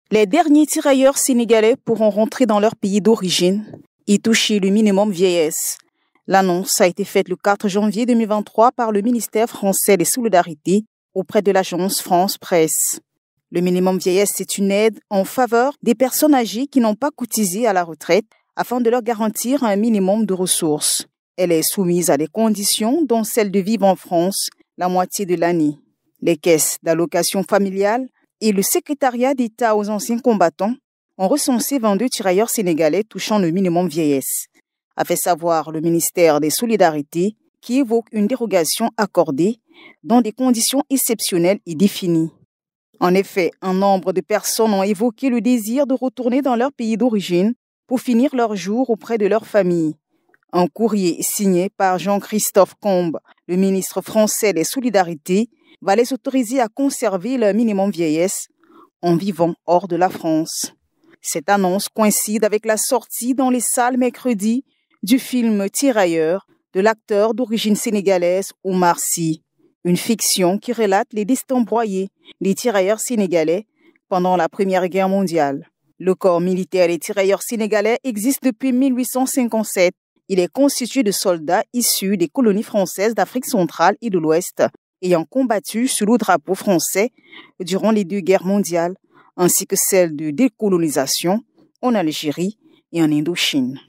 Les derniers tirailleurs sénégalais pourront rentrer dans leur pays d'origine et toucher le minimum vieillesse. L'annonce a été faite le 4 janvier 2023 par le ministère français des Solidarités auprès de l'agence France Presse. Le minimum vieillesse, c'est une aide en faveur des personnes âgées qui n'ont pas cotisé à la retraite afin de leur garantir un minimum de ressources. Elle est soumise à des conditions dont celle de vivre en France la moitié de l'année. Les caisses d'allocation familiale et le secrétariat d'État aux anciens combattants ont recensé 22 tirailleurs sénégalais touchant le minimum vieillesse, a fait savoir le ministère des Solidarités qui évoque une dérogation accordée dans des conditions exceptionnelles et définies. En effet, un nombre de personnes ont évoqué le désir de retourner dans leur pays d'origine pour finir leurs jours auprès de leur famille. Un courrier signé par Jean-Christophe Combe, le ministre français des Solidarités, va les autoriser à conserver leur minimum vieillesse en vivant hors de la France. Cette annonce coïncide avec la sortie dans les salles mercredi du film Tirailleurs de l'acteur d'origine sénégalaise Omar Sy, une fiction qui relate les destins broyés des tirailleurs sénégalais pendant la Première Guerre mondiale. Le corps militaire des tirailleurs sénégalais existe depuis 1857. Il est constitué de soldats issus des colonies françaises d'Afrique centrale et de l'Ouest, ayant combattu sous le drapeau français durant les 2 guerres mondiales, ainsi que celle de décolonisation en Algérie et en Indochine.